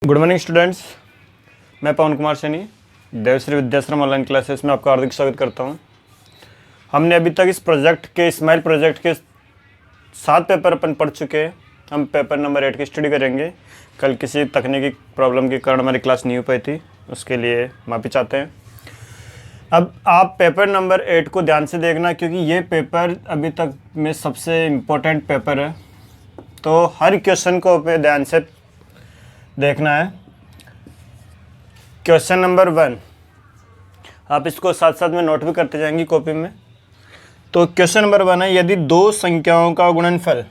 Good morning students, मैं पवन Kumar Saini Devshri Vidyashram online classes में आपका हार्दिक स्वागत करता हूं। हमने अभी तक इस प्रोजेक्ट के स्माइल प्रोजेक्ट के 7 पेपर अपन पढ़ चुके हैं। हम पेपर नंबर 8 की स्टडी करेंगे। कल किसी तकनीकी प्रॉब्लम के कारण हमारी क्लास नहीं हो पाई थी, उसके लिए माफ़ी चाहते हैं। अब आप पेपर नंबर 8 को ध्यान से देखना, क्योंकि ये पेपर अभी तक में सबसे इम्पोर्टेंट पेपर है। तो हर क्वेश्चन को अपने ध्यान से देखना है। क्वेश्चन नंबर 1, आप इसको साथ साथ में नोट भी करते जाएंगी कॉपी में। तो क्वेश्चन नंबर 1 है, यदि दो संख्याओं का गुणनफल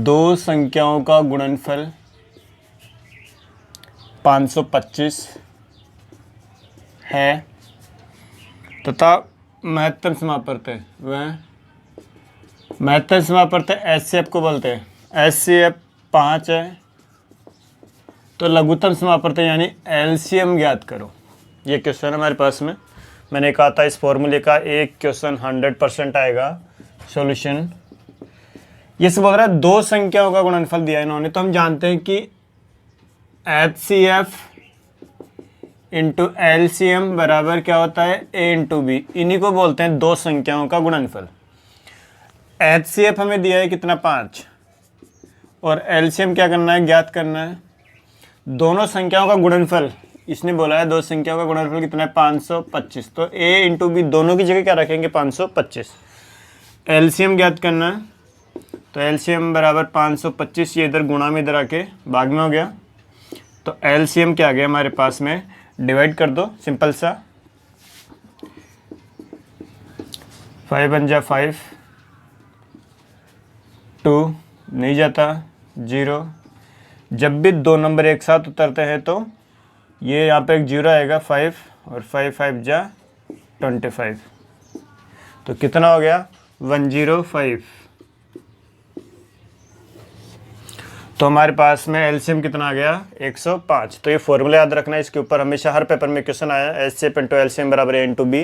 दो संख्याओं का गुणनफल 525 है तथा महत्तम समापवर्त वह महत्तम समापवर्त एचसीएफ को बोलते हैं। एचसीएफ 5 है तो लघुत्तम समापवर्त यानी एलसीएम ज्ञात करो। ये क्वेश्चन हमारे पास में, मैंने कहा था इस फॉर्मूले का एक क्वेश्चन 100% आएगा सॉल्यूशन। ये सब बोल रहा है दो संख्याओं का गुणनफल दिया इन्होंने, तो हम जानते हैं कि एचसीएफ इंटू एलसीएम बराबर क्या होता है, ए इंटू बी। इन्हीं को बोलते हैं दो संख्याओं का गुणनफल। एचसीएफ हमें दिया है कितना, 5, और एलसीएम क्या करना है, ज्ञात करना है। दोनों संख्याओं का गुणनफल इसने बोला है, दो संख्याओं का गुणनफल कितना है, 525। तो ए इंटू बी दोनों की जगह क्या रखेंगे, 525। एलसीएम ज्ञात करना है, तो एलसीएम बराबर 525, ये इधर गुणा में इधर आके भाग में हो गया। तो एलसीएम क्या आ गया हमारे पास में, डिवाइड कर दो सिंपल सा। 5 बन जा 5, 2 नहीं जाता 0। जब भी दो नंबर एक साथ उतरते हैं तो ये यहाँ पे एक 0 आएगा, 5 और 5 5 जा 25। तो कितना हो गया, 105। तो हमारे पास में एलसीएम कितना आ गया, 105। तो ये फॉर्मूला याद रखना है, इसके ऊपर हमेशा हर पेपर में क्वेश्चन आया, एचसीएफ इंटू एलसीएम बराबर ए इंटू बी।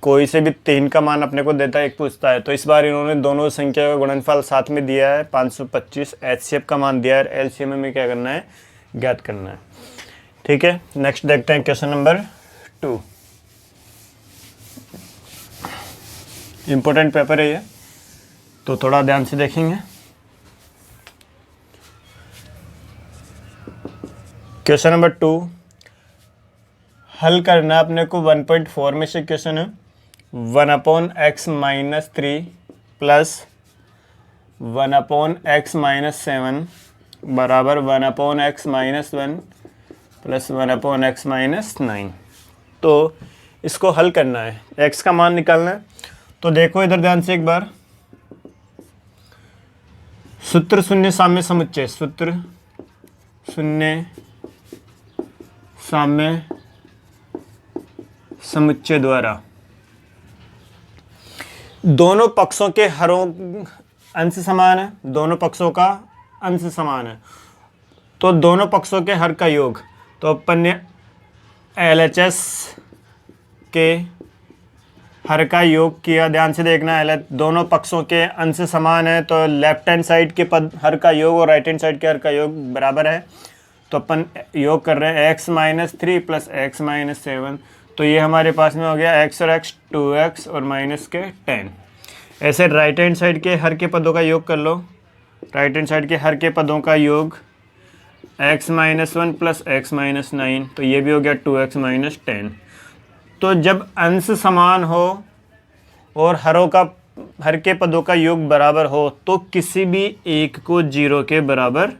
कोई से भी 3 का मान अपने को देता है, एक पूछता है। तो इस बार इन्होंने दोनों संख्या का गुणनफल साथ में दिया है, 525। एचसीएफ का मान दिया है, एलसीएम में क्या करना है, ज्ञात करना है। ठीक है, नेक्स्ट देखते हैं क्वेश्चन नंबर 2। इंपॉर्टेंट पेपर है ये, तो थोड़ा ध्यान से देखेंगे। क्वेश्चन नंबर 2 हल करना अपने को 1.4 में से क्वेश्चन है। 1/x - 3 प्लस 1/x - 7 बराबर 1/x - 1 प्लस 1/x - 9। तो इसको हल करना है, x का मान निकालना है। तो देखो इधर ध्यान से एक बार, सूत्र शून्य साम्य समुच्चय, सूत्र शून्य साम्य समुच्चय द्वारा दोनों पक्षों के हरों अंश समान है, दोनों पक्षों का अंश समान है। तो दोनों पक्षों के हर का योग, तो अपन ने एलएचएस के हर का योग किया। ध्यान से देखना, दोनों पक्षों के अंश समान है, तो लेफ्ट हैंड साइड के पद हर का योग और राइट हैंड साइड के हर का योग बराबर है। तो अपन योग कर रहे हैं x - 3 प्लस x - 7। तो ये हमारे पास में हो गया x और x 2x और माइनस के 10। ऐसे राइट हैंड साइड के हर के पदों का योग कर लो। राइट हैंड साइड के हर के पदों का योग x - 1 प्लस x - 9, तो ये भी हो गया 2x - 10। तो जब अंश समान हो और हर के पदों का योग बराबर हो, तो किसी भी एक को 0 के बराबर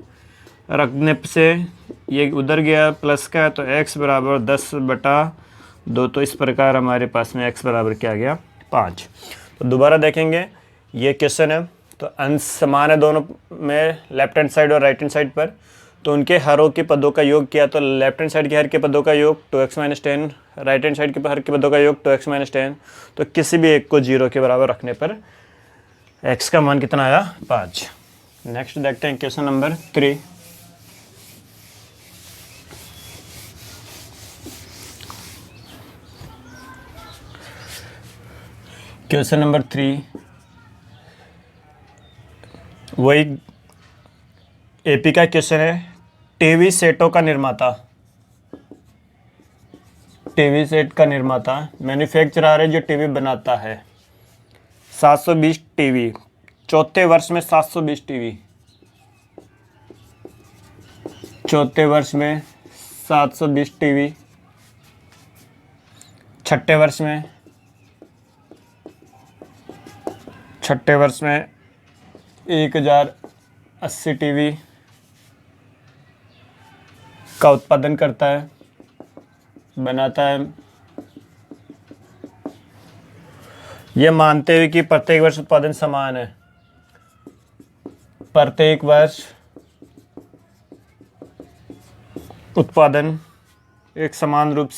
रखने से ये उधर गया प्लस का, तो x बराबर 10/2। तो इस प्रकार हमारे पास में x बराबर क्या आ गया, 5। तो दोबारा देखेंगे, ये क्वेश्चन है, तो अंश समान है दोनों में, लेफ्ट हैंड साइड और राइट हैंड साइड पर। तो उनके हरों के पदों का योग किया, तो लेफ्ट हैंड साइड के हर के पदों का योग 2x - 10, राइट हैंड साइड के हर के पदों का योग 2x - 10। तो किसी भी एक को 0 के बराबर रखने पर x का मान कितना आया, 5। नेक्स्ट देखते हैं क्वेश्चन नंबर 3। क्वेश्चन नंबर 3, वही एपी का क्वेश्चन है। टीवी सेटों का निर्माता, टीवी सेट का निर्माता मैन्युफैक्चरर है जो टीवी बनाता है। 720 टीवी, चौथे वर्ष में 720 टीवी, चौथे वर्ष में 720 टीवी, छठे वर्ष में 1080 टीवी का उत्पादन करता है, बनाता है। यह मानते हुए कि प्रत्येक वर्ष उत्पादन समान है, प्रत्येक वर्ष उत्पादन एक समान रूप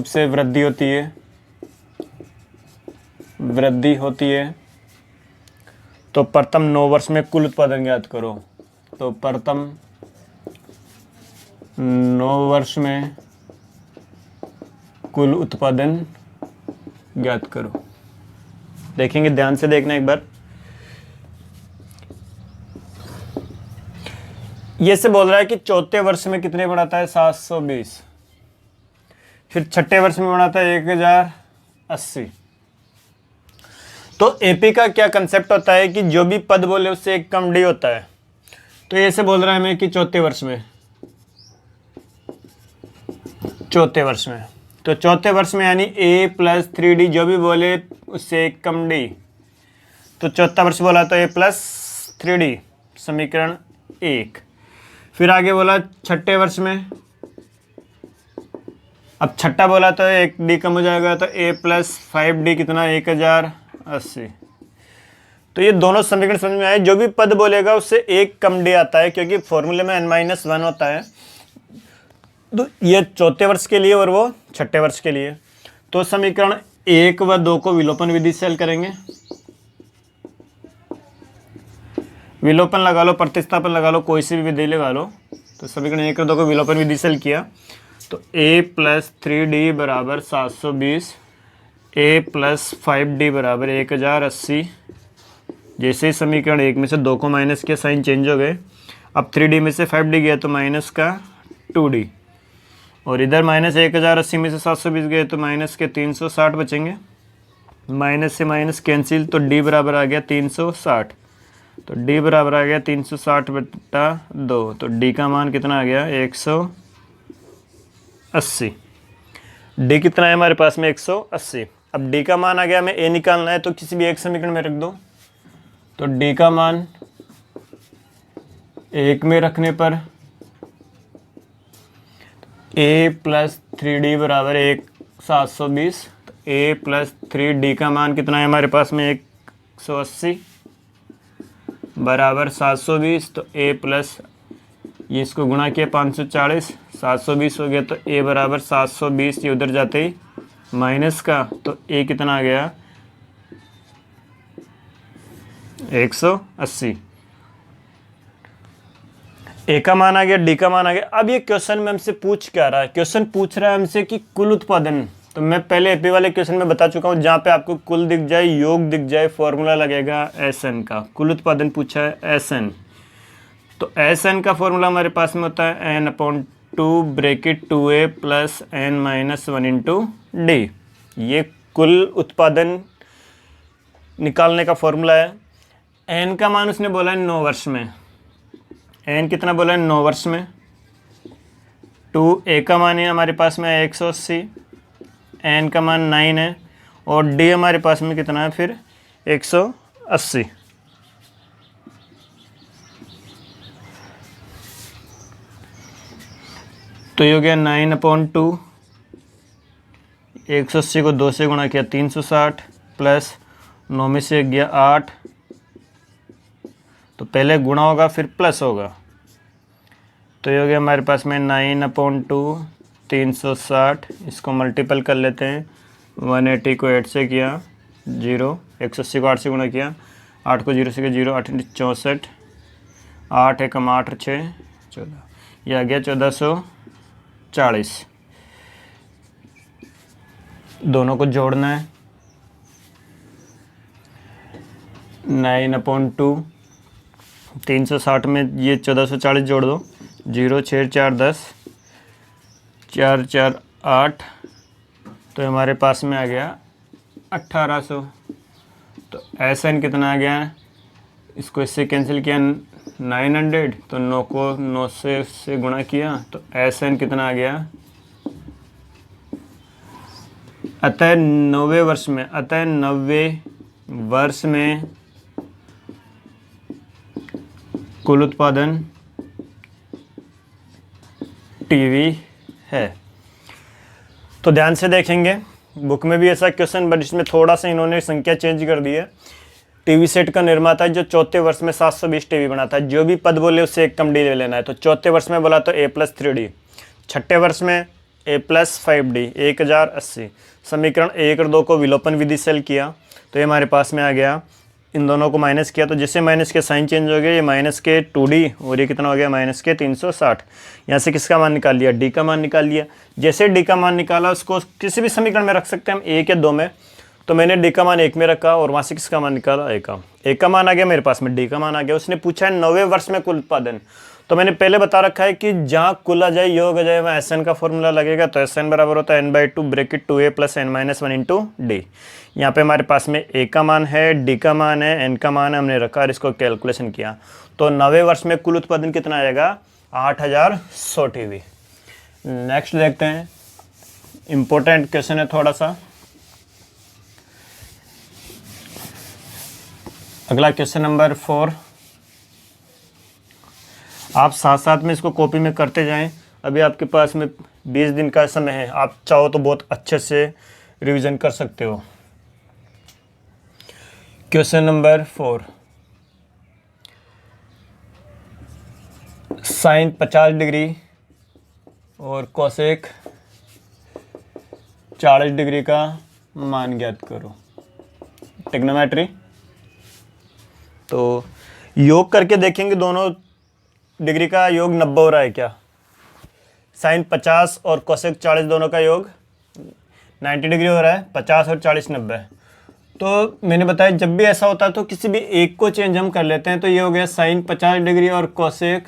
से वृद्धि होती है। तो प्रथम 9 वर्ष में कुल उत्पादन ज्ञात करो। तो प्रथम 9 वर्ष में कुल उत्पादन ज्ञात करो। देखेंगे, ध्यान से देखना एक बार। ये से बोल रहा है कि चौथे वर्ष में कितने बढ़ाता है, 720, फिर छठे वर्ष में बढ़ाता है 1080। तो एपी का क्या कंसेप्ट होता है कि जो भी पद बोले उससे एक कम डी होता है। तो ये से बोल रहा है हमें कि चौथे वर्ष में, तो चौथे वर्ष में यानी a + 3d जो भी बोले उससे एक कम डी। तो चौथा वर्ष बोला तो a + 3d, समीकरण 1। फिर आगे बोला छठे वर्ष में, अब छठा बोला तो एक डी कम हो जाएगा, तो a + 5d कितना, 1080। तो ये दोनों समीकरण समझ में आए। जो भी पद बोलेगा उससे एक कम डी आता है, क्योंकि फॉर्मूले में n-1 होता है। तो ये चौथे वर्ष के लिए और वो छठे वर्ष के लिए। तो समीकरण 1 व 2 को विलोपन विधि से हल करेंगे। विलोपन लगा लो, प्रतिस्थापन लगा लो, कोई सी भी विधि लगा लो। तो समीकरण 1 और 2 को विलोपन विधि से हल किया तो a + 3d बराबर 720, a + 5d बराबर 1080। जैसे ही समीकरण 1 में से 2 को माइनस किया, साइन चेंज हो गए। अब 3d में से 5d गया तो माइनस का 2d, और इधर माइनस 1080 में से 720 गए तो माइनस के 360 बचेंगे। माइनस से माइनस कैंसिल, तो d बराबर आ गया 360। तो d बराबर आ गया 360/2। तो d का मान कितना आ गया, 180। d कितना है हमारे पास में, 180। अब d का मान आ गया, हमें a निकालना है, तो किसी भी एक समीकरण में रख दो। तो d का मान 1 में रखने पर a + 3d बराबर 720। तो a + 3d का मान कितना है हमारे पास में, 180 बराबर 720। तो a प्लस ये इसको गुणा किया 540, 720 हो गया। तो a बराबर 720, ये उधर जाते ही माइनस का, तो a कितना आ गया, 180। a का मान आ गया, d का मान आ गया। अब ये क्वेश्चन में हमसे पूछ क्या रहा है, क्वेश्चन पूछ रहा है हमसे कि कुल उत्पादन। तो मैं पहले एपी वाले क्वेश्चन में बता चुका हूँ, जहाँ पे आपको कुल दिख जाए, योग दिख जाए, फॉर्मूला लगेगा SN का। कुल उत्पादन पूछा है SN, तो SN का फॉर्मूला हमारे पास में होता है n/2 bracket 2a + n-1 × d। ये कुल उत्पादन निकालने का फॉर्मूला है। n का मान उसने बोला है 9 वर्ष में, n कितना बोला है, 9 वर्ष में। 2a का मान है हमारे पास में 180, n का मान 9 है, और d हमारे पास में कितना है फिर 180। तो ये हो गया 9/2, 180 को 2 से गुणा किया 360, प्लस 9 में से गया 8। तो पहले गुणा होगा फिर प्लस होगा। तो ये हो गया हमारे पास में 9/2, 360। इसको मल्टीपल कर लेते हैं। 180 को 8 से किया 0, 180 को 8 से गुणा किया, 8 को 0 से किया 0, 8 64, 8 एकम 8 6 14, यह आ गया 1440। दोनों को जोड़ना है। 9/2, 360 में ये 1440 जोड़ दो, 0 6 4 10, 4 4 8, तो हमारे पास में आ गया 1800। तो SN कितना आ गया, इसको इससे कैंसिल किया 900, तो 9 को 9 से गुणा किया, तो SN कितना आ गया। अतः 90 वर्ष में कुल उत्पादन टीवी है। तो ध्यान से देखेंगे, बुक में भी ऐसा क्वेश्चन, बट इसमें थोड़ा सा इन्होंने संख्या चेंज कर दी है। टीवी सेट का निर्माता है जो चौथे वर्ष में 720 टीवी बनाता है। जो भी पद बोले उससे एक कम डी ले लेना है। तो चौथे वर्ष में बोला तो A+3D, छठे वर्ष में A+5D 1080। समीकरण 1 और 2 को विलोपन विधि से हल किया तो ये हमारे पास में आ गया। इन दोनों को माइनस किया तो जैसे माइनस के साइन चेंज हो गया, ये माइनस के 2D और ये कितना हो गया माइनस के 360। यहाँ से किसका मान निकाल लिया, डी का मान निकाल लिया। जैसे डी का मान निकाला उसको किसी भी समीकरण में रख सकते हैं हम, 1 या 2 में। तो मैंने डी का मान 1 में रखा और वहाँ से किसका मान निकाला, ए का मान आ गया मेरे पास में, डी का मान आ गया। उसने पूछा है 90वें वर्ष में कुल उत्पादन। तो मैंने पहले बता रखा है कि जहाँ कुल आ जाए योग आ जाए वहाँ SN का फॉर्मूला लगेगा। तो SN बराबर होता है n/2 bracket 2a + n-1 into D. यहाँ पे हमारे पास में ए का मान है, डी का मान है, एन का मान है, हमने रखा और इसको कैलकुलेशन किया। तो 90वें वर्ष में कुल उत्पादन कितना आएगा, 8100 टीवी। नेक्स्ट देखते हैं, इम्पोर्टेंट क्वेश्चन है थोड़ा सा। अगला क्वेश्चन नंबर 4। आप साथ साथ में इसको कॉपी में करते जाएं। अभी आपके पास में 20 दिन का समय है, आप चाहो तो बहुत अच्छे से रिवीजन कर सकते हो। क्वेश्चन नंबर 4, साइन 50 डिग्री और कोसेक 40 डिग्री का मान ज्ञात करो। ट्रिग्नोमेट्री। तो योग करके देखेंगे दोनों डिग्री का योग 90 हो रहा है क्या। साइन 50 और कोसेक 40 दोनों का योग 90 डिग्री हो रहा है। 50 और 40 90। तो मैंने बताया जब भी ऐसा होता है तो किसी भी एक को चेंज हम कर लेते हैं। तो ये हो गया साइन 50 डिग्री और कोसेक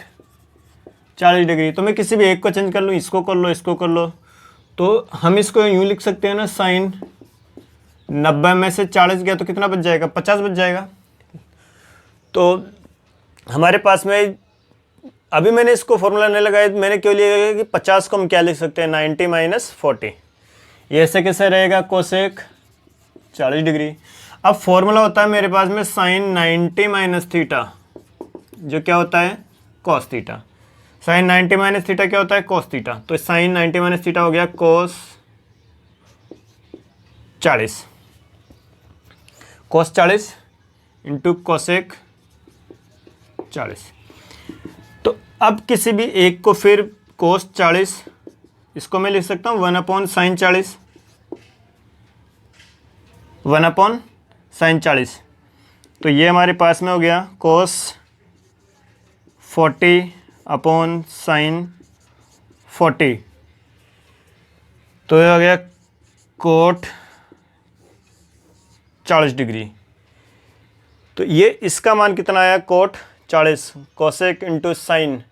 40 डिग्री। तो मैं किसी भी एक को चेंज कर लूँ, इसको कर लो, इसको कर लो। तो हम इसको यूँ लिख सकते हैं ना, साइन 90 में से 40 गया तो कितना बच जाएगा, 50 बच जाएगा। तो हमारे पास में अभी मैंने इसको फॉर्मूला नहीं लगाया, मैंने क्यों लिया कि 50 को हम क्या लिख सकते हैं, 90 - 40। ये ऐसे कैसे रहेगा, कोसेक 40 डिग्री। अब फॉर्मूला होता है मेरे पास में साइन 90 - थीटा, जो क्या होता है कॉस थीटा। साइन 90 - थीटा क्या होता है, कॉस थीटा। तो साइन 90 - थीटा हो गया कॉस 40, कॉस 40 इंटू कोसेक 40। तो अब किसी भी एक को फिर कोस 40, इसको मैं लिख सकता हूँ 1/sin 40, 1/sin 40। तो ये हमारे पास में हो गया कोस 40/sin 40। तो ये हो गया कोट 40 डिग्री। तो ये इसका मान कितना आया, कोट 40, कोसेक इंटू साइन।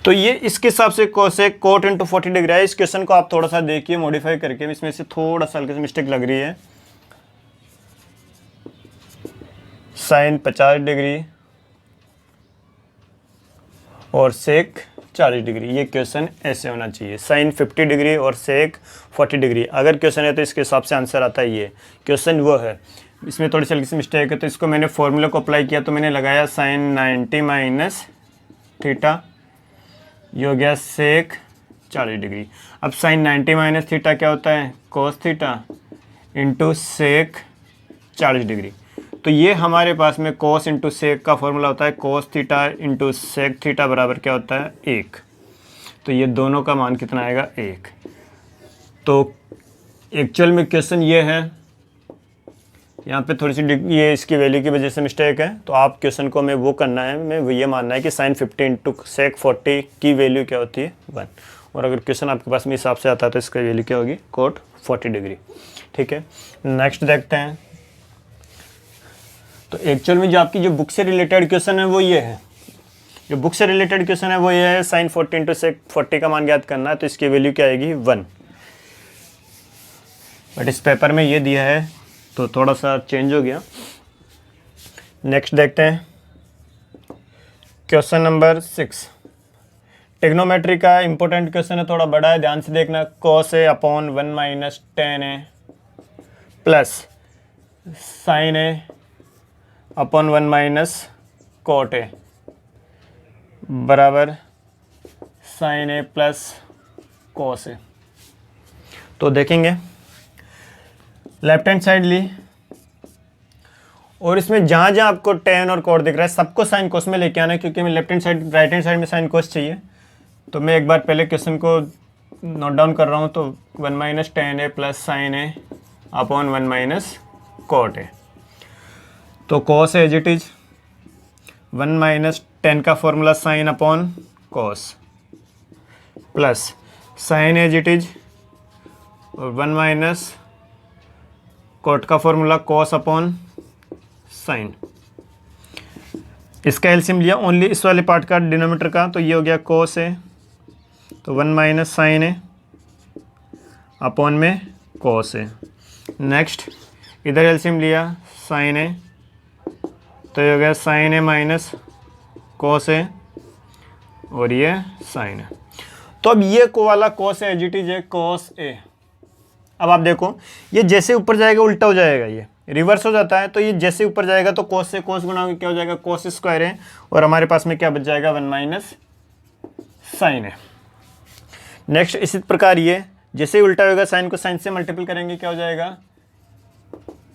तो ये इसके हिसाब से कोसेक कोट इंटू 40 डिग्री है। इस क्वेश्चन को आप थोड़ा सा देखिए मॉडिफाई करके, इसमें से थोड़ा सा हल्के से मिस्टेक लग रही है। साइन 50 डिग्री और सेक 40 डिग्री, ये क्वेश्चन ऐसे होना चाहिए। साइन 50 डिग्री और सेक 40 डिग्री अगर क्वेश्चन है तो इसके हिसाब से आंसर आता है। ये क्वेश्चन वो है, इसमें थोड़ी सी हल्की सी मिस्टेक है। तो इसको मैंने फॉर्मूला को अप्लाई किया, तो मैंने लगाया साइन 90 - थीटा, ये हो गया सेक 40 डिग्री। अब साइन 90 - थीटा क्या होता है, cos theta into sec 40 degree. तो ये हमारे पास में कोस इंटू सेक का फॉर्मूला होता है cos theta into sec theta बराबर क्या होता है, 1। तो ये दोनों का मान कितना आएगा, 1। तो एक्चुअल में क्वेश्चन ये है, यहाँ पे थोड़ी सी ये इसकी वैल्यू की वजह से मिस्टेक है। तो आप क्वेश्चन को हमें वो करना है, मैं वो ये मानना है कि साइन 50 इंटू सेक 40 की वैल्यू क्या होती है, 1। और अगर क्वेश्चन आपके पास में हिसाब से आता है तो इसका वैल्यू क्या होगी, कोट 40 डिग्री। ठीक है, नेक्स्ट देखते हैं। तो एक्चुअल में जो आपकी जो बुक से रिलेटेड क्वेश्चन है वो ये है, जो बुक से रिलेटेड क्वेश्चन है वो ये है, साइन 40 इंटू सेक 40 का मान ज्ञात करना है, तो इसकी वैल्यू क्या आएगी 1। बट इस पेपर में ये दिया है तो थोड़ा सा चेंज हो गया। नेक्स्ट देखते हैं क्वेश्चन नंबर 6। टेक्नोमेट्री का इंपॉर्टेंट क्वेश्चन है, थोड़ा बड़ा है, ध्यान से देखना। Cos A upon 1 minus tan A plus sine A upon 1 minus cot A बराबर sine A plus cos A. तो देखेंगे लेफ्ट हैंड साइड ली और इसमें जहाँ जहाँ आपको टेन और कॉट दिख रहा है सबको साइन कोस में लेके आना है, क्योंकि हमें left hand side right hand side में साइन कोस चाहिए। तो मैं एक बार पहले क्वेश्चन को नोट डाउन कर रहा हूँ। तो 1 minus tan A plus sine A upon 1 minus cot A. तो cos as it is 1 minus tan का formula sine upon cos plus sine as it is और 1 माइनस कॉट का फॉर्मूला कॉस अपॉन साइन। इसका LCM लिया only इस वाले part का denominator का, तो ये हो गया कॉस ए, तो 1 माइनस साइन ए अपॉन में कॉस ए। नेक्स्ट इधर एलसीएम लिया साइन ए, तो ये हो गया sine A minus cos A और ये साइन ए। तो अब ये को वाला cos A as it is है कॉस ए। अब आप देखो ये जैसे ऊपर जाएगा उल्टा हो जाएगा, ये रिवर्स हो जाता है। तो ये जैसे ऊपर जाएगा तो कॉस से कॉस गुणा होकर क्या हो जाएगा, कॉस स्क्वायर है, और हमारे पास में क्या बच जाएगा 1 माइनस साइन है। नेक्स्ट इसी प्रकार ये जैसे ही उल्टा होगा साइन को साइन से मल्टीपल करेंगे क्या हो जाएगा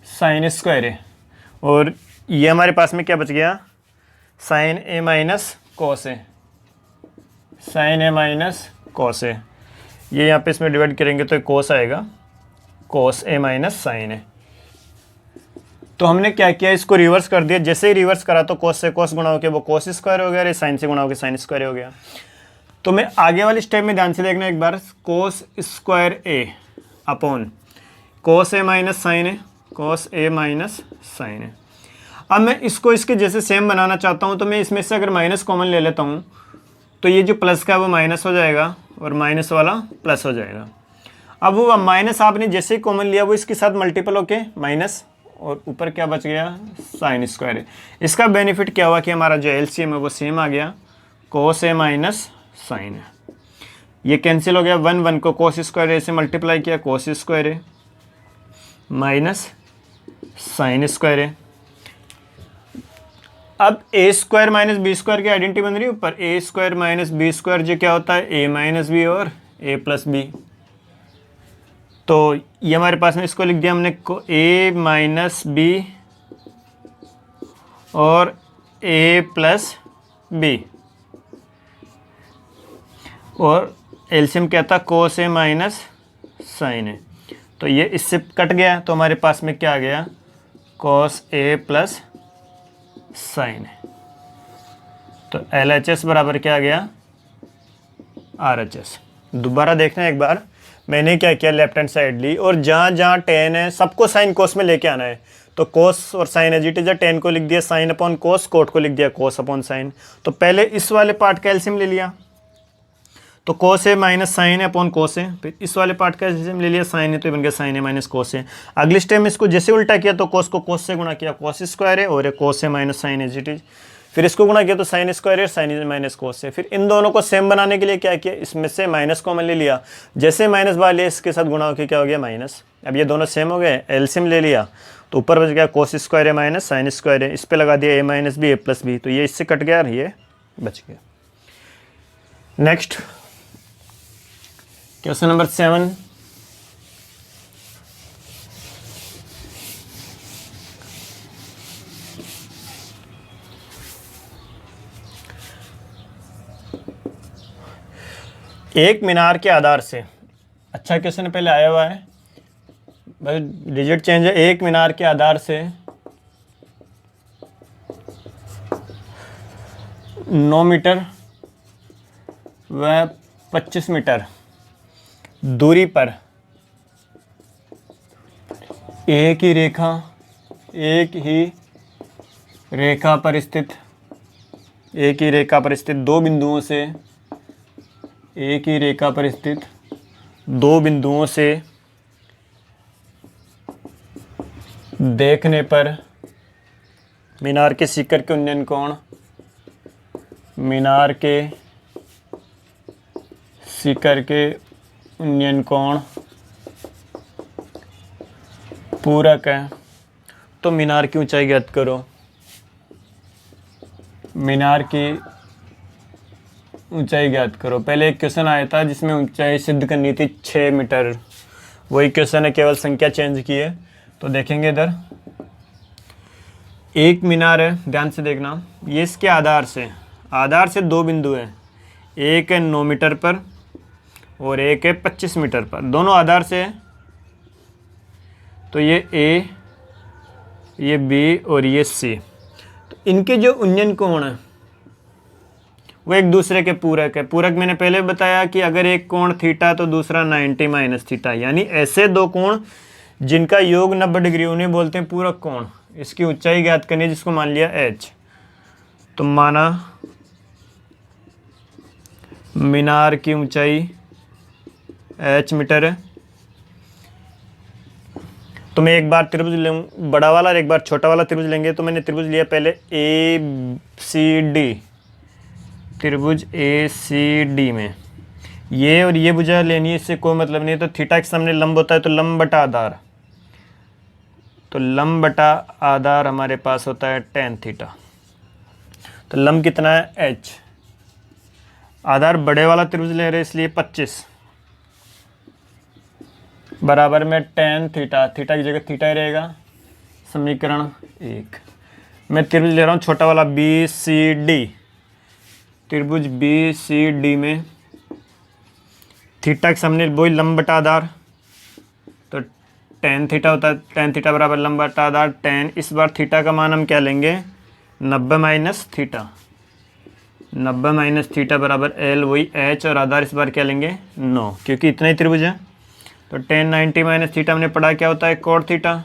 साइन स्क्वायर है, और ये हमारे पास में क्या बच गया साइन ए माइनस कॉस है, साइन ए माइनस कॉस है। ये यहाँ पे इसमें डिवाइड करेंगे तो कॉस आएगा, कॉस ए माइनस साइन है। तो हमने क्या किया, इसको रिवर्स कर दिया। जैसे ही रिवर्स करा तो कॉस से कॉस गुणा होकर वो कॉस स्क्वायर हो गया, साइन से गुणा होकर साइन स्क्वायर हो गया। तो मैं आगे वाली स्टेप में ध्यान से देखना एक बार, cos square A upon cos A minus sign है, कॉस ए माइनस साइन है। अब मैं इसको इसके जैसे सेम बनाना चाहता हूँ, तो मैं इसमें से अगर माइनस कॉमन ले लेता हूँ तो ये जो प्लस का है वो माइनस हो जाएगा और माइनस वाला प्लस हो जाएगा। अब वो माइनस आपने जैसे ही कॉमन लिया वो इसके साथ मल्टीपल होके माइनस, और ऊपर क्या बच गया साइन स्क्वायर है। इसका बेनिफिट क्या हुआ कि हमारा जो एलसीएम है वो सेम आ गया, कॉस ए माइनस साइन है। ये कैंसिल हो गया, 1 1 को कॉस स्क्वायर ए से मल्टीप्लाई किया, कॉस स्क्वायर ए माइनस साइन स्क्वायर ए। अब ए स्क्वायर माइनस बी स्क्वायर की आइडेंटिटी बन रही है ऊपर, ए स्क्वायर माइनस बी स्क्वायर जो क्या होता है ए माइनस बी और ए प्लस बी। तो ये हमारे पास में इसको लिख दिया हमने ए माइनस बी और ए प्लस बी, और एलसीएम क्या था कोस ए माइनस साइन ए। तो ये इससे कट गया तो हमारे पास में क्या आ गया कोस ए प्लस साइन है। तो LHS बराबर क्या आ गया RHS। दोबारा देखना एक बार, मैंने क्या किया लेफ्ट हैंड साइड ली और जहाँ जहाँ टेन है सबको साइन कोस में लेके आना है। तो कोस और sine as it is, tan को लिख दिया साइन अपॉन कोस, कोट को लिख दिया कोस अपॉन साइन। तो पहले इस वाले पार्ट का एलसीएम ले लिया, तो कोस ए माइनस साइन है अपॉन कोस है। फिर इस वाले पार्ट का एलसीएम ले लिया, साइन है तो बन गया साइन ए माइनस कोस है। अगले स्टेप में इसको जैसे उल्टा किया तो कोस को कोस से गुणा किया, कोस स्क्वायर है और cos A minus sine as it is. फिर इसको गुणा किया तो साइन स्क्वायर है, साइन ए माइनस कोस है। फिर इन दोनों को सेम बनाने के लिए क्या किया, इसमें से माइनस कॉमन ले लिया, जैसे माइनस बाहर लिया इसके साथ गुणा होकर क्या हो गया माइनस। अब ये दोनों सेम हो गए, एलसीएम ले लिया तो ऊपर बच गया कोस स्क्वायर है माइनस साइन स्क्वायर है। इस पे लगा दिया ए माइनस बी ए प्लस बी, तो ये इससे कट गया और ये बच गया। Next question number 7। एक मीनार के आधार से, अच्छा क्वेश्चन पहले आया हुआ है बस डिजिट चेंज है। एक मीनार के आधार से 9 मीटर व 25 मीटर दूरी पर एक ही रेखा पर स्थित दो बिंदुओं से देखने पर मीनार के शिखर के उन्नयन कोण पूरक है। तो मीनार की ऊंचाई ज्ञात करो। पहले एक क्वेश्चन आया था जिसमें ऊंचाई सिद्ध करनी थी 6 मीटर। वही क्वेश्चन है, केवल संख्या चेंज की है। तो देखेंगे इधर एक मीनार है, ध्यान से देखना। ये इसके आधार से दो बिंदु हैं, एक है 9 मीटर पर और एक है 25 मीटर पर, दोनों आधार से है। तो ये A, ये B और ये C। तो इनके जो उन्नयन कोण है वो एक दूसरे के पूरक है। पूरक मैंने पहले बताया कि अगर एक कोण थीटा तो दूसरा 90 माइनस थीटा, यानी ऐसे दो कोण जिनका योग 90 डिग्री उन्हें बोलते हैं पूरक कोण। इसकी ऊंचाई ज्ञात करनी है, जिसको मान लिया h। तो माना मीनार की ऊंचाई h मीटर है। तो मैं एक बार त्रिभुज लूँ बड़ा वाला और एक बार छोटा वाला त्रिभुज लेंगे। तो मैंने त्रिभुज लिया पहले ACD, त्रिभुज ACD में ये और ये भुजा लेनी है, इससे कोई मतलब नहीं है। तो थीटा के सामने लंब होता है, तो लंब बटा आधार, तो लंब बटा आधार हमारे पास होता है tan थीटा। तो लंब कितना है h, आधार बड़े वाला त्रिभुज ले रहे इसलिए 25 बराबर में tan थीटा, थीटा की जगह थीटा ही रहेगा। समीकरण 1। मैं त्रिभुज ले रहा हूँ छोटा वाला BCD, त्रिभुज BCD में थीटा के सामने वही लंब बटा आधार, तो tan थीटा होता है। tan थीटा बराबर लंब बटा आधार tan। इस बार थीटा का मान हम क्या लेंगे, 90 माइनस थीटा। 90 माइनस थीटा बराबर L, वही h, और आधार इस बार क्या लेंगे 9, क्योंकि इतना ही त्रिभुज है। तो tan 90 माइनस थीटा हमने पढ़ा क्या होता है, कोण थीटा,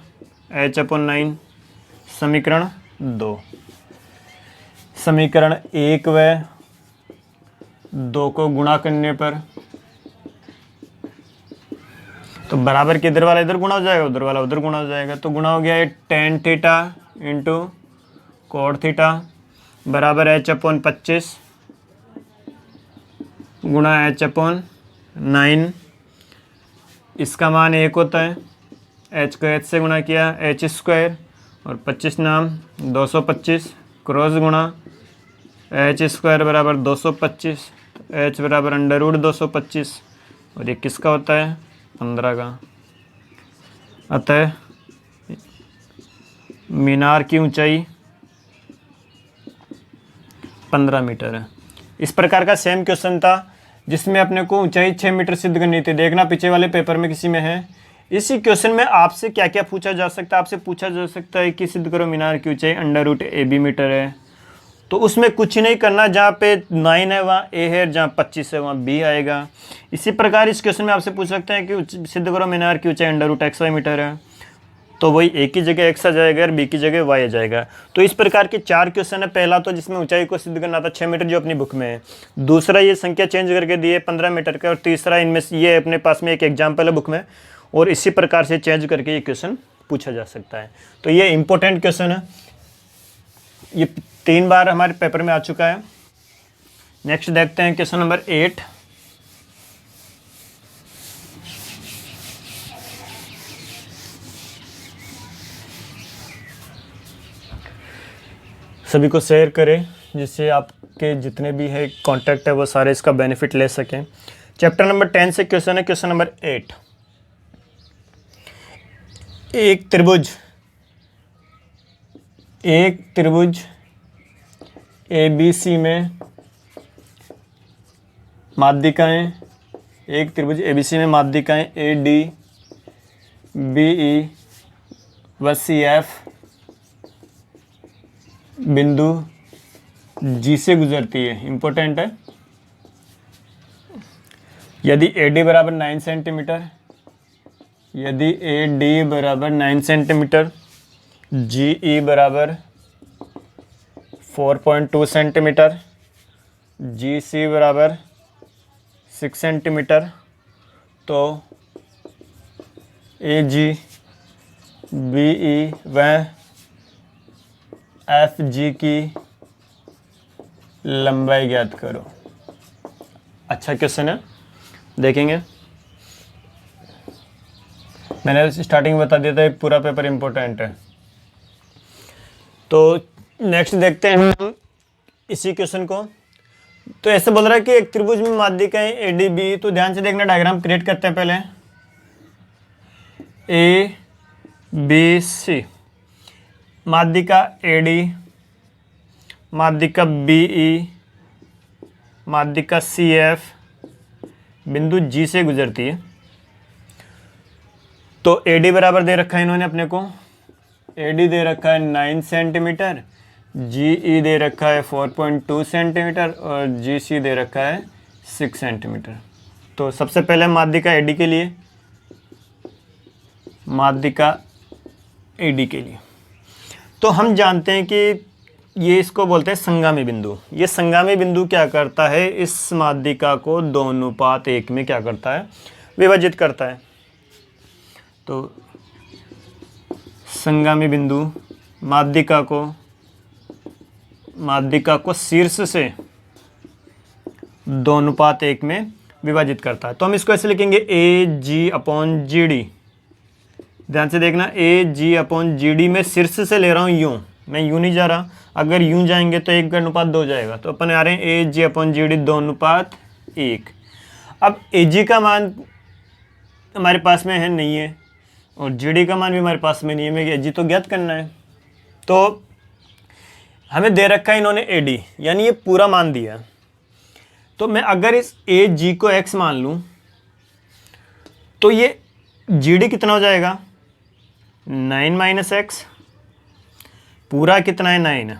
h/9। समीकरण 2। समीकरण 1 व 2 को गुणा करने पर, तो बराबर के इधर वाला इधर गुणा हो जाएगा, उधर वाला उधर गुणा हो जाएगा। तो गुणा हो गया है tan थीटा इंटू कोण थीटा बराबर h/25 गुणा h/9। इसका मान 1 होता है, h को h से गुणा किया h² और 25 नाम 225 क्रॉस गुणा h² बराबर 225, h बराबर √225 और ये किसका होता है 15 का। अतः मीनार की ऊंचाई 15 मीटर है। इस प्रकार का सेम क्वेश्चन था जिसमें अपने को ऊंचाई 6 मीटर सिद्ध करनी थी। देखना पीछे वाले पेपर में किसी में है। इसी क्वेश्चन में आपसे क्या क्या पूछा जा सकता है, आपसे पूछा जा सकता है कि सिद्ध करो मीनार की ऊंचाई √AB मीटर है। तो उसमें कुछ नहीं करना, जहाँ पे 9 है वहाँ A है, जहाँ 25 है वहाँ B आएगा। इसी प्रकार इस क्वेश्चन में आपसे पूछ सकते हैं कि सिद्ध करो मीनार की ऊंचाई √XY मीटर है। तो वही A की जगह X आ जाएगा और B की जगह Y आ जाएगा। तो इस प्रकार के 4 क्वेश्चन है। पहला तो जिसमें ऊंचाई को सिद्ध करना था 6 मीटर, जो अपनी बुक में है। दूसरा ये संख्या चेंज करके दिए 15 मीटर का, और तीसरा इनमें से ये अपने पास में एक एग्जाम्पल है बुक में, और इसी प्रकार से चेंज करके ये क्वेश्चन पूछा जा सकता है। तो ये इंपॉर्टेंट क्वेश्चन है, ये 3 बार हमारे पेपर में आ चुका है। नेक्स्ट देखते हैं क्वेश्चन नंबर 8। सभी को शेयर करें जिससे आपके जितने भी है कांटेक्ट है वो सारे इसका बेनिफिट ले सकें। चैप्टर नंबर 10 से क्वेश्चन है क्वेश्चन नंबर 8। एक त्रिभुज ABC में माध्यिकाएं, एक त्रिभुज ABC में माध्यिकाएं AD, BE व CF बिंदु G से गुजरती है। इंपॉर्टेंट है। यदि ए डी बराबर 9 सेंटीमीटर, यदि ए डी बराबर 9 सेंटीमीटर, जी ई बराबर 4.2 सेंटीमीटर, जी सी बराबर 6 सेंटीमीटर, तो ए जी बी ई व एफ जी की लंबाई ज्ञात करो। अच्छा क्वेश्चन है, देखेंगे। मैंने स्टार्टिंग में बता दिया था पूरा पेपर इम्पोर्टेंट है। तो नेक्स्ट देखते हैं हम इसी क्वेश्चन को। तो ऐसे बोल रहा है कि एक त्रिभुज में माध्यिकाएं ए डी बी, तो ध्यान से देखना, डायग्राम क्रिएट करते हैं पहले। ए बी सी, माध्यिका ए डी, माध्यिका बी ई, माध्यिका सी एफ बिंदु जी से गुजरती है। तो ए डी बराबर दे रखा है इन्होंने अपने को, ए डी दे रखा है 9 सेंटीमीटर, जी ई दे रखा है 4.2 सेंटीमीटर और जी सी दे रखा है 6 सेंटीमीटर। तो सबसे पहले माध्यिका ए डी के लिए, माध्यिका ए डी के लिए तो हम जानते हैं कि ये इसको बोलते हैं संगामी बिंदु। ये संगामी बिंदु क्या करता है, इस माध्यिका को 2:1 में क्या करता है, विभाजित करता है। तो संगामी बिंदु माध्यिका को शीर्ष से 2:1 में विभाजित करता है। तो हम इसको ऐसे लिखेंगे ए जी अपॉन जी डी। ध्यान से देखना, ए जी अपॉन जी डी में शीर्ष से ले रहा हूँ यूँ, मैं यूँ नहीं जा रहा। अगर यूँ जाएंगे तो 1:2 हो जाएगा। तो अपन आ रहे हैं ए जी अपॉन जी डी 2:1। अब ए जी का मान हमारे पास में है नहीं है और जी डी का मान भी हमारे पास में नहीं है, मैं ए जी तो ज्ञात करना है। तो हमें दे रखा है इन्होंने ए डी, यानी ये पूरा मान दिया। तो मैं अगर इस ए जी को एक्स मान लूँ तो ये जी डी कितना हो जाएगा, 9 - x, पूरा कितना है 9।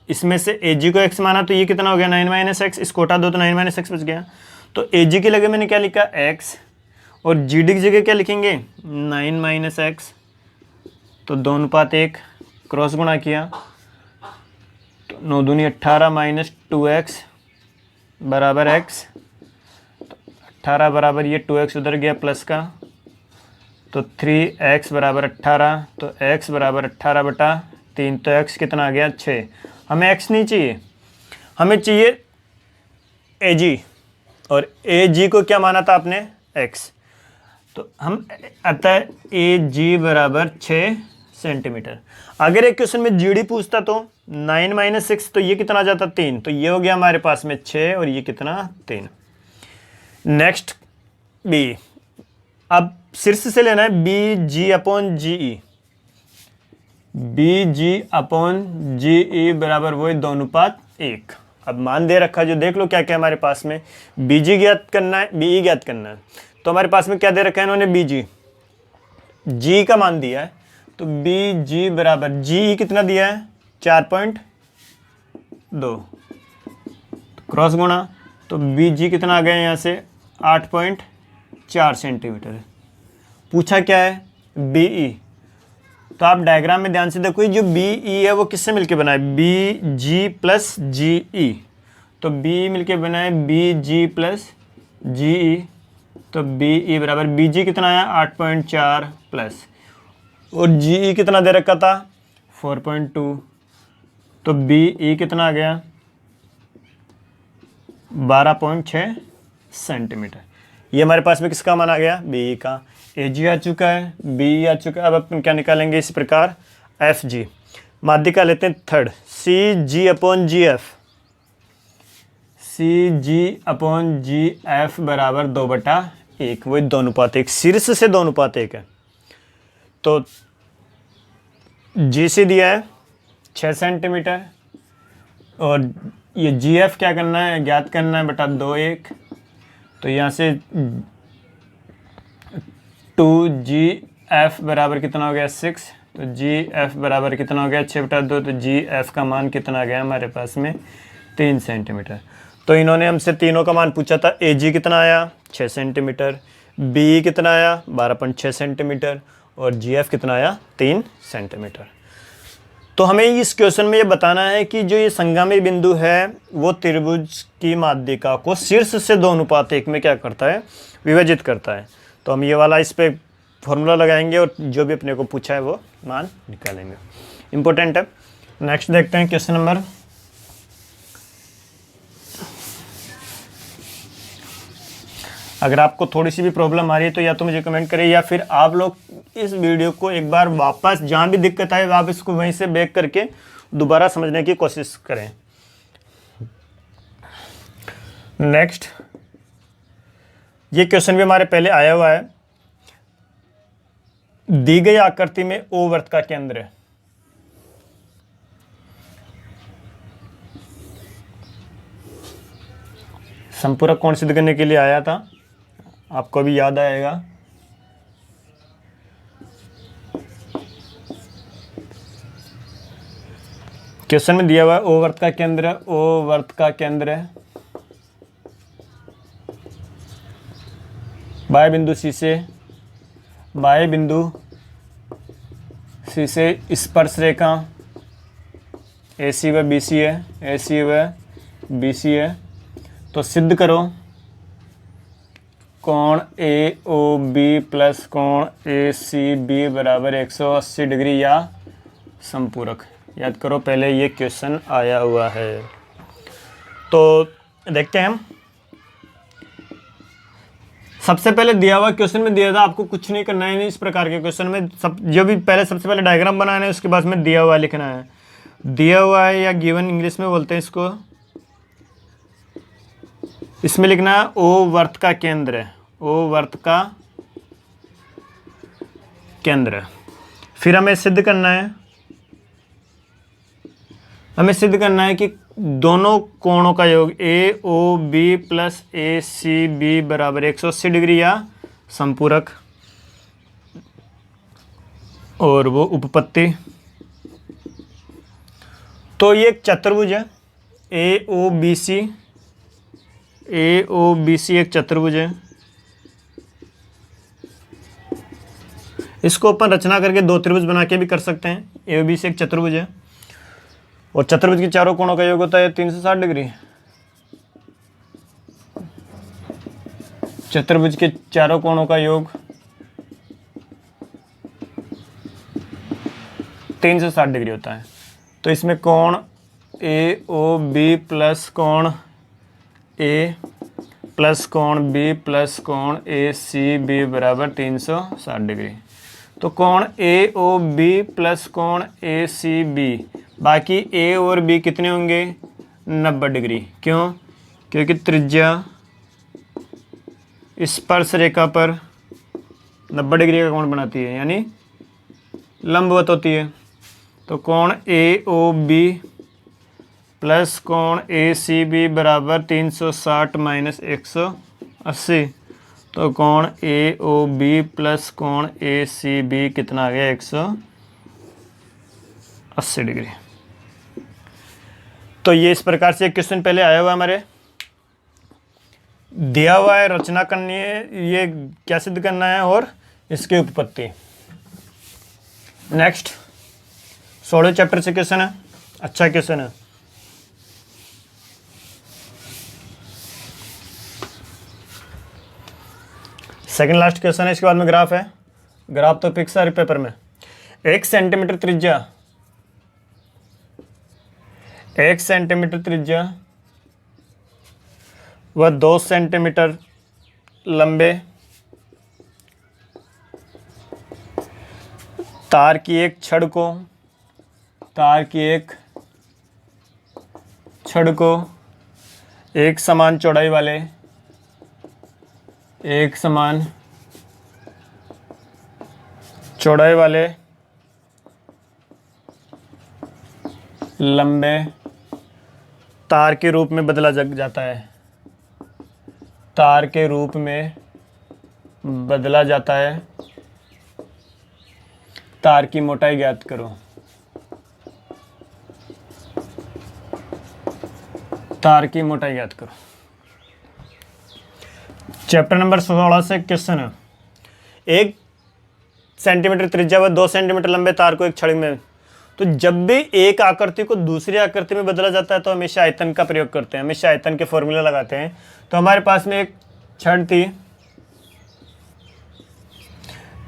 इसमें से ए जी को x माना तो ये कितना हो गया 9 - x, इसको हटा दो तो 9 - x बच गया। तो ए जी की जगह मैंने क्या लिखा x और जी डी की जगह क्या लिखेंगे 9 - x। तो 2:1 क्रॉस गुणा किया तो 9 दूनी 18 - 2x बराबर x। तो 18 बराबर ये 2x उधर गया प्लस का, तो 3x बराबर 18। तो x बराबर 18/3, तो x कितना आ गया 6। हमें x नहीं चाहिए, हमें चाहिए ए जी, और ए जी को क्या माना था आपने x। तो हम अतः ए जी बराबर 6 सेंटीमीटर। अगर एक क्वेश्चन में जी डी पूछता तो 9 - 6, तो ये कितना आ जाता 3। तो ये हो गया हमारे पास में 6 और ये कितना 3। नेक्स्ट बी, अब शीर्ष से लेना है बी जी अपॉन जी ई। बी जी अपॉन जी ई बराबर वही 2:1। अब मान दे रखा जो देख लो क्या क्या हमारे पास में, बी जी ज्ञात करना है, बी ई ज्ञात करना है। तो हमारे पास में क्या दे रखा है इन्होंने, बी जी, जी का मान दिया है। तो बी जी बराबर जी ई कितना दिया है 4.2, क्रॉस गुणा, तो बी जी कितना आ गया यहाँ से 8.4 सेंटीमीटर। पूछा क्या है बी ई। तो आप डायग्राम में ध्यान से देखो, जो बी ई है वो किससे मिलके बना है, बी जी प्लस जी ई। तो बी मिलके बना है बी जी प्लस जी ई। तो बी ई बराबर बी जी कितना आया 8.4 प्लस, और जी ई कितना दे रखा था 4.2। तो बी ई कितना आ गया 12.6 सेंटीमीटर। ये हमारे पास में किसका मान आ गया, बी ई का। ए जी आ चुका है, बी ई आ चुका है। अब अपन क्या निकालेंगे इस प्रकार, एफ जी। माध्यिका लेते हैं थर्ड, सी जी अपॉन जी एफ। सी जी अपॉन जी एफ बराबर 2/1, वही 2:1, शीर्ष से 2:1 है। तो जी सी दिया है 6 सेंटीमीटर और ये जी एफ क्या करना है, ज्ञात करना है बटा 2:1। तो यहाँ से 2GF बराबर कितना हो गया 6। तो GF बराबर कितना हो गया 6/2। तो GF का मान कितना आ गया हमारे पास में 3 सेंटीमीटर। तो इन्होंने हमसे तीनों का मान पूछा था। ए जी कितना आया 6 सेंटीमीटर, बी कितना आया 12.6 सेंटीमीटर और जी एफ कितना आया 3 सेंटीमीटर। तो हमें इस क्वेश्चन में ये बताना है कि जो ये संगामी बिंदु है वो त्रिभुज की माध्यिका को शीर्ष से 2:1 में क्या करता है, विभाजित करता है। तो हम ये वाला इस पे फॉर्मूला लगाएंगे और जो भी अपने को पूछा है वो मान निकालेंगे। इम्पोर्टेंट है। नेक्स्ट देखते हैं क्वेश्चन नंबर। अगर आपको थोड़ी सी भी प्रॉब्लम आ रही है तो या तो मुझे कमेंट करें या फिर आप लोग इस वीडियो को एक बार वापस जहाँ भी दिक्कत आए आप इसको वहीं से बैक करके दोबारा समझने की कोशिश करें। नेक्स्ट, ये क्वेश्चन भी हमारे पहले आया हुआ है। दी गई आकृति में ओ वृत्त का केंद्र है। संपूरक कोण सिद्ध करने के लिए आया था, आपको भी याद आएगा। क्वेश्चन में दिया हुआ है ओ वृत्त का केंद्र, ओ वृत्त का केंद्र है बाह्य बिंदु सी से, बाह्य बिंदु सी से स्पर्श रेखा ए सी व बी सी है, ए सी व बी सी है। तो सिद्ध करो कोण ए ओ बी प्लस कोण ए सी बी बराबर 180 डिग्री या संपूरक। याद करो पहले ये क्वेश्चन आया हुआ है। तो देखते हैं हम। सबसे पहले दिया हुआ क्वेश्चन में दिया था आपको कुछ नहीं करना है। इस प्रकार के क्वेश्चन में जो भी पहले सबसे पहले डायग्राम बनाना है उसके बाद में दिया हुआ लिखना है। दिया हुआ है या गिवन इंग्लिश में बोलते हैं इसको। इसमें लिखना है ओ वृत्त का केंद्र है, ओ वृत्त का केंद्र। फिर हमें सिद्ध करना है, हमें सिद्ध करना है कि दोनों कोणों का योग ए ओ बी प्लस ए सी बी बराबर 180 डिग्री या संपूरक, और वो उपपत्ति। तो ये एक चतुर्भुज है ए ओ बी सी, ए ओ बी सी एक चतुर्भुज है। इसको अपन रचना करके दो त्रिभुज बना के भी कर सकते हैं। ए ओ बी सी एक चतुर्भुज है और चतुर्भुज के चारों कोणों का योग होता है 360 डिग्री। चतुर्भुज के चारों कोणों का योग 360 डिग्री होता है। तो इसमें कोण ए ओ बी प्लस कोण ए प्लस कोण बी प्लस कोण ए सी बी बराबर 360 डिग्री। तो कोण ए ओ बी प्लस कोण ए सी बी, बाकी ए और बी कितने होंगे 90 डिग्री। क्यों? क्योंकि त्रिज्या स्पर्श रेखा पर 90 डिग्री का कोण बनाती है, यानी लंबवत होती है। तो कोण ए ओ बी प्लस कोण ए सी बी बराबर 360 माइनस 180। तो कोण ए ओ बी प्लस कोण ए सी बी कितना आ गया 180 डिग्री। तो ये इस प्रकार से एक क्वेश्चन पहले आया हुआ है हमारे। दिया हुआ है, रचना करनी है, ये क्या सिद्ध करना है और इसकी उपपत्ति। नेक्स्ट 16वें चैप्टर से क्वेश्चन है, अच्छा क्वेश्चन है। सेकंड लास्ट क्वेश्चन है, इसके बाद में ग्राफ है। ग्राफ तो फिक्स है पेपर में। 1 सेंटीमीटर त्रिज्या, 1 सेंटीमीटर त्रिज्या व 2 सेंटीमीटर लंबे तार की एक छड़ को, तार की एक छड़ को एक समान चौड़ाई वाले, एक समान चौड़ाई वाले लंबे तार के रूप में बदला जाता है, तार के रूप में बदला जाता है। तार की मोटाई ज्ञात करो। तार की मोटाई याद करो। चैप्टर नंबर 16 से क्वेश्चन है। 1 सेंटीमीटर त्रिज्या व 2 सेंटीमीटर लंबे तार को एक छड़ी में, तो जब भी एक आकृति को दूसरी आकृति में बदला जाता है तो हमेशा आयतन का प्रयोग करते हैं, हमेशा आयतन के फॉर्मूला लगाते हैं। तो हमारे पास में एक छड़ थी,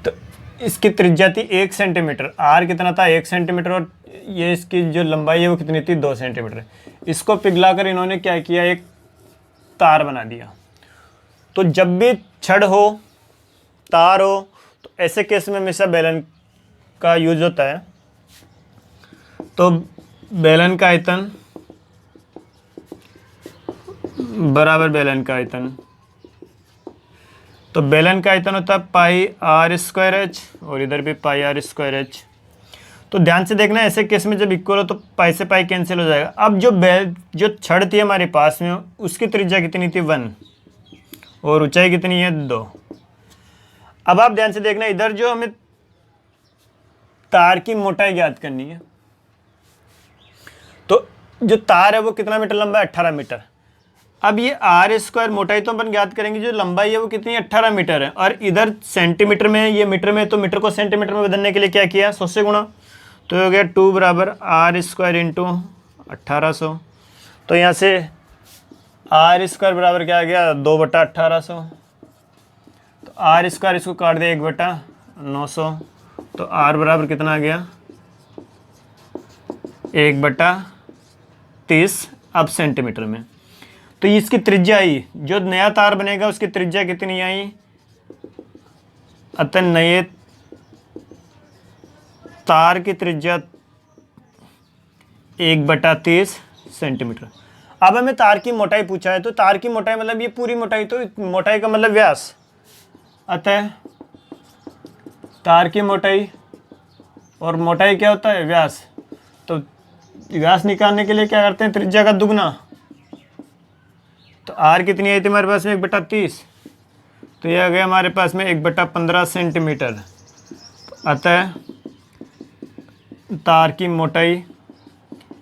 तो इसकी त्रिज्या थी 1 सेंटीमीटर, आर कितना था 1 सेंटीमीटर, और ये इसकी जो लंबाई है वो कितनी थी 2 सेंटीमीटर। इसको पिघलाकर इन्होंने क्या किया, एक तार बना दिया। तो जब भी छड़ हो, तार हो, तो ऐसे केस में हमेशा बेलन का यूज होता है। तो बेलन का आयतन बराबर बेलन का आयतन, तो बेलन का आयतन होता है पाई आर स्क्वायर एच, और इधर भी पाई आर स्क्वायर एच। तो ध्यान से देखना, ऐसे केस में जब इक्वल हो तो पाई से पाई कैंसिल हो जाएगा। अब जो छड़ थी हमारे पास में, उसकी त्रिज्या कितनी थी 1, और ऊंचाई कितनी है 2। अब आप ध्यान से देखना, इधर जो हमें तार की मोटाई ज्ञात करनी है, तो जो तार है वो कितना मीटर लंबा है 18 मीटर। अब ये आर स्क्वायर मोटाई तो अपन ज्ञात करेंगे, जो लंबाई है वो कितनी है 18 मीटर है, और इधर सेंटीमीटर में है, ये मीटर में, तो मीटर को सेंटीमीटर में बदलने के लिए क्या किया 100 से गुणा, तो हो गया 2 बराबर आर स्क्वायर इंटू 1800। तो यहाँ से आर स्क्वायर बराबर क्या आ गया 2/1800, तो आर स्क्वायर इसको काट दिया 1/900, तो आर बराबर कितना आ गया 1/30, अब सेंटीमीटर में। तो इसकी त्रिज्या आई, जो नया तार बनेगा उसकी त्रिज्या कितनी आई, अतः नए तार की त्रिज्या 1/30 सेंटीमीटर। अब हमें तार की मोटाई पूछा है, तो तार की मोटाई मतलब ये पूरी मोटाई, तो मोटाई का मतलब व्यास, अतः तार की मोटाई, और मोटाई क्या होता है व्यास, तो व्यास निकालने के लिए क्या करते हैं त्रिज्या का दुगना। तो आर कितनी आई थी हमारे पास में 1/30, तो यह आ गया हमारे पास में 1/15 सेंटीमीटर। अतः तार की मोटाई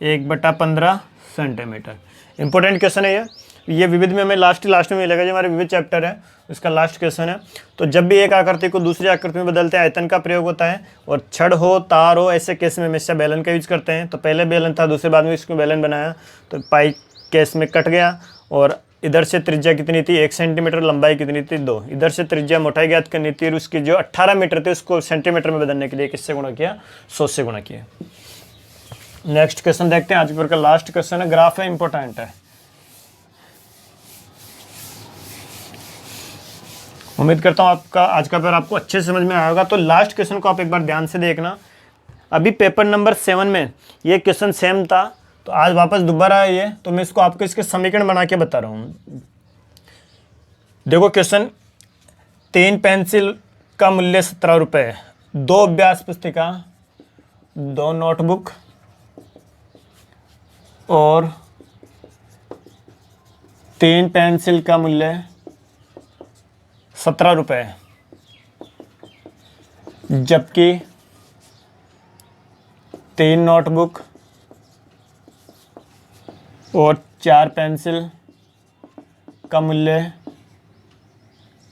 1/15 सेंटीमीटर। इंपॉर्टेंट क्वेश्चन है ये विविध में हमें लास्ट में मिलेगा, जो हमारे विविध चैप्टर है उसका लास्ट क्वेश्चन है। तो जब भी एक आकृति को दूसरी आकृति में बदलते हैं आयतन का प्रयोग होता है, और छड़ हो, तार हो, ऐसे केस में हमेशा बेलन का यूज करते हैं। तो पहले बेलन था, दूसरे बाद में इसको बेलन बनाया, तो पाई केस में कट गया, और इधर से त्रिज्या कितनी थी 1 सेंटीमीटर, लंबाई कितनी थी 2, इधर से त्रिज्या मोटाई ज्ञात करनी थी, और उसकी जो 18 मीटर थे उसको सेंटीमीटर में बदलने के लिए किससे गुणा किया 100 से गुणा किया। नेक्स्ट क्वेश्चन देखते हैं, आज पेपर का लास्ट क्वेश्चन है, ग्राफ है, इंपॉर्टेंट है। उम्मीद करता हूँ आपका आज का पेपर आपको अच्छे से समझ में आएगा। तो लास्ट क्वेश्चन को आप एक बार ध्यान से देखना। अभी पेपर नंबर 7 में ये क्वेश्चन सेम था, तो आज वापस दोबारा है ये, तो मैं इसको आपको इसके समीकरण बना के बता रहा हूँ। देखो क्वेश्चन, 3 पेंसिल का मूल्य 17 रुपये, 2 अभ्यास पुस्तिका, 2 नोटबुक और 3 पेंसिल का मूल्य 17 रुपये, जबकि 3 नोटबुक और 4 पेंसिल का मूल्य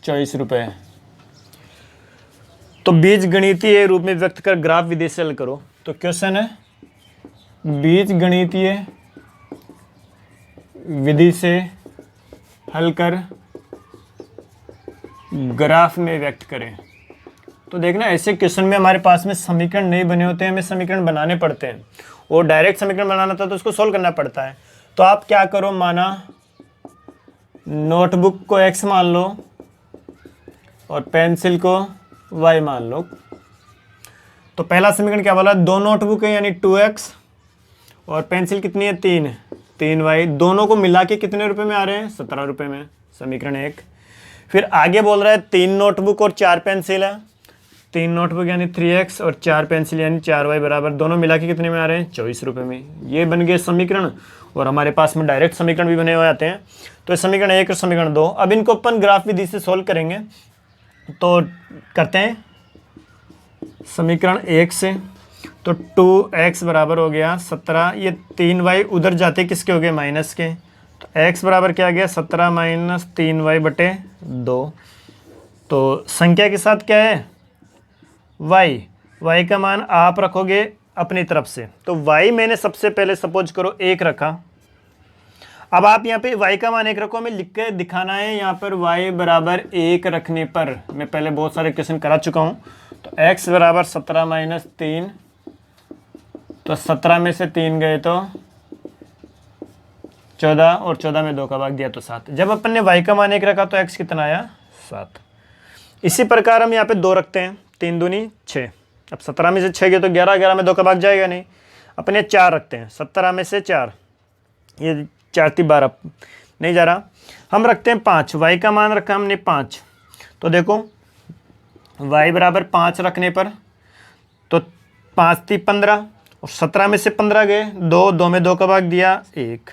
24 रुपये। तो बीज गणितीय रूप में व्यक्त कर ग्राफ विधि से हल करो। तो क्वेश्चन है, बीज गणितीय विधि से हल कर ग्राफ में व्यक्त करें। तो देखना, ऐसे क्वेश्चन में हमारे पास में समीकरण नहीं बने होते हैं, हमें समीकरण बनाने पड़ते हैं, और डायरेक्ट समीकरण बनाना था तो उसको सोल्व करना पड़ता है। तो आप क्या करो, माना नोटबुक को x मान लो और पेंसिल को y मान लो। तो पहला समीकरण क्या बोला, 2 नोटबुक है यानी 2x, और पेंसिल कितनी है 3y, दोनों को मिला के कितने रुपए में आ रहे हैं 17 रुपये में, समीकरण 1। फिर आगे बोल रहा है 3 नोटबुक और 4 पेंसिल है, 3 नोटबुक यानी 3x और 4 पेंसिल यानी 4y बराबर, दोनों मिला के कितने में आ रहे हैं 24 रुपये में। ये बन गए समीकरण, और हमारे पास में डायरेक्ट समीकरण भी बने हुए आते हैं। तो समीकरण 1 और समीकरण 2, अब इनको अपन ग्राफ विधि से सोल्व करेंगे। तो करते हैं समीकरण 1 से, तो 2x बराबर हो गया 17, ये 3y उधर जाते किसके हो गए माइनस के, तो x बराबर क्या आ गया 17 माइनस 3y बटे 2। तो संख्या के साथ क्या है y का मान आप रखोगे अपनी तरफ से। तो y मैंने सबसे पहले सपोज करो 1 रखा। अब आप यहाँ पे y का मान 1 रखो, हमें लिख के दिखाना है यहाँ पर y बराबर 1 रखने पर। मैं पहले बहुत सारे क्वेश्चन करा चुका हूँ। तो x बराबर 17 माइनस 3, तो 17 में से 3 गए तो 14, और 14 में 2 का भाग दिया तो 7। जब अपन ने y का मान 1 रखा तो x कितना आया 7। इसी प्रकार हम यहाँ पे 2 रखते हैं, 3 दूनी 6। अब 17 में से 6 गए तो 11, 11 में 2 का भाग जाएगा नहीं। अपन ये 4 रखते हैं, 17 में से 4, ये 4 × 12 नहीं जा रहा। हम रखते हैं 5, y का मान रखा हमने 5। तो देखो y बराबर 5 रखने पर तो 5 × 15, और 17 में से 15 गए 2, 2 में 2 का भाग दिया 1।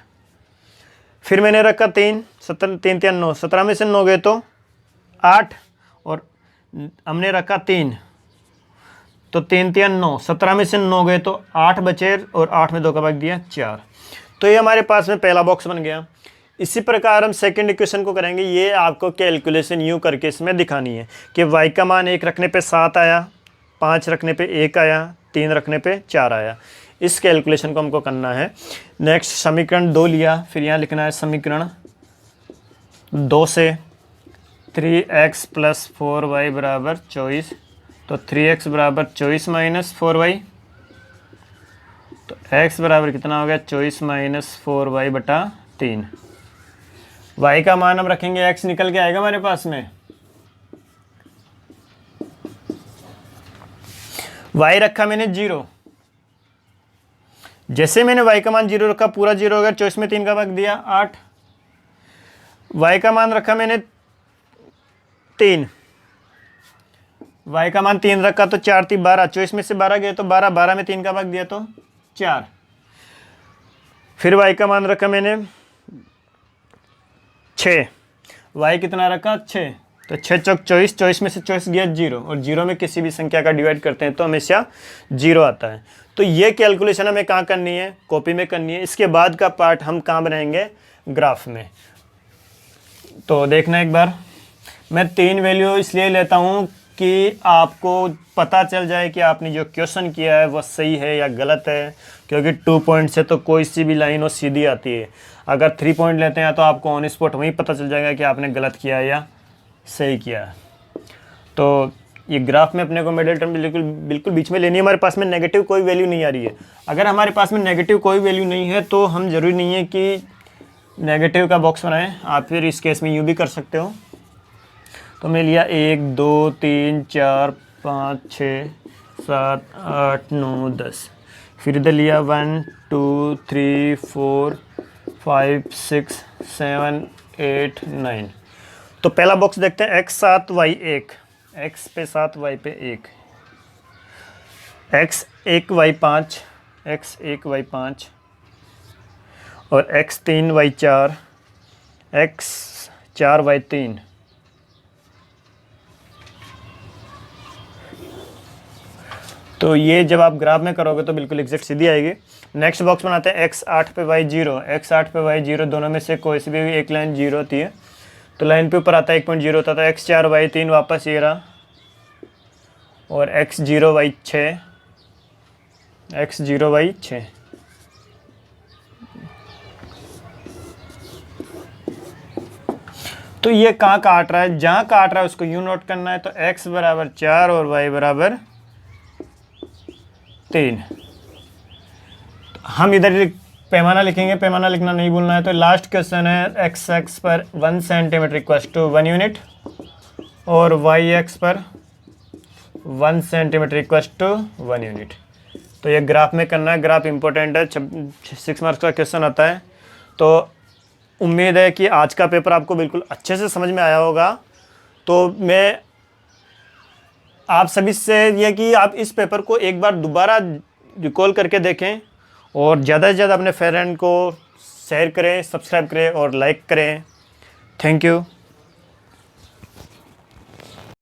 फिर मैंने रखा 3, 17 3 3 9, 17 में से 9 गए तो 8, और हमने रखा 3, तो 3 3 9, 17 में से 9 गए तो 8 बचे, और 8 में 2 का भाग दिया 4। तो ये हमारे पास में पहला बॉक्स बन गया। इसी प्रकार हम सेकंड इक्वेशन को करेंगे। ये आपको कैलकुलेशन यूँ करके इसमें दिखानी है कि y का मान 1 रखने पे 7 आया, 5 रखने पे 1 आया, 3 रखने पे 4 आया। इस कैलकुलेशन को हमको करना है। नेक्स्ट समीकरण 2 लिया, फिर यहाँ लिखना है समीकरण 2 से 3x + 4y बराबर 24। तो 3x बराबर 24 माइनस 4y, तो x बराबर कितना हो गया 24 माइनस 4y बटा 3। y का मान हम रखेंगे, x निकल के आएगा हमारे पास में। y रखा मैंने 0। जैसे मैंने y का मान 0 रखा, पूरा 0 हो गया, 24 में 3 का भाग दिया 8। y का मान रखा मैंने 3, y का मान 3 रखा तो 4 × 12, 24 में से 12 गए तो 12, 12 में 3 का भाग दिया तो 4। फिर y का मान रखा मैंने 6, y कितना रखा 6, तो 6 चौक 24, 24 में से 24 गया 0, और 0 में किसी भी संख्या का डिवाइड करते हैं तो हमेशा 0 आता है। तो ये कैलकुलेशन हमें कहाँ करनी है, कॉपी में करनी है। इसके बाद का पार्ट हम कहाँ बनाएंगे, ग्राफ में। तो देखना एक बार, मैं 3 वैल्यू इसलिए लेता हूँ कि आपको पता चल जाए कि आपने जो क्वेश्चन किया है वो सही है या गलत है। क्योंकि 2 पॉइंट से तो कोई सी भी लाइन वो सीधी आती है। अगर 3 पॉइंट लेते हैं तो आपको ऑन स्पॉट वहीं पता चल जाएगा कि आपने गलत किया है या सही किया है। तो ये ग्राफ में अपने को मिडिल टर्म बिल्कुल बीच में लेनी है। हमारे पास में नेगेटिव कोई वैल्यू नहीं आ रही है। अगर हमारे पास में नेगेटिव कोई वैल्यू नहीं है तो हम ज़रूरी नहीं है कि नेगेटिव का बॉक्स बनाएं। आप फिर इस केस में यूँ भी कर सकते हो। तो हमने लिया 1 2 3 4 5 6 7 8 9 10। फिर इधर लिया 1 2 3 4 5 6 7 8 9। तो पहला बॉक्स देखते हैं, x 7 y 1, x पे 7 y पे 1, x 1 y 5, x 1 y 5, और x 3 y 4, x 4 y 3। तो ये जब आप ग्राफ में करोगे तो बिल्कुल एग्जैक्ट सीधी आएगी। नेक्स्ट बॉक्स बनाते हैं, x 8 पे y 0, x 8 पे y 0, दोनों में से कोई सी भी एक लाइन 0 होती है तो लाइन पे ऊपर आता है 1.0 होता था। x 4 y 3 वापस ये रहा, और x 0 y 6, x 0 y 6। तो ये कहाँ काट रहा है, जहाँ काट रहा है उसको यूँ नोट करना है। तो x बराबर 4 और y बराबर 3। हम इधर पैमाना लिखेंगे, पैमाना लिखना नहीं भूलना है। तो लास्ट क्वेश्चन है x x पर 1 सेंटीमीटर इक्वल टू 1 यूनिट, और y x पर 1 सेंटीमीटर इक्वल टू 1 यूनिट। तो ये ग्राफ में करना है। ग्राफ इंपॉर्टेंट है, 6 मार्क्स का क्वेश्चन आता है। तो उम्मीद है कि आज का पेपर आपको बिल्कुल अच्छे से समझ में आया होगा। तो मैं आप सभी से ये कि आप इस पेपर को एक बार दोबारा रिकॉल करके देखें, और ज़्यादा से ज़्यादा अपने फ्रेंड को शेयर करें, सब्सक्राइब करें और लाइक करें। Thank you.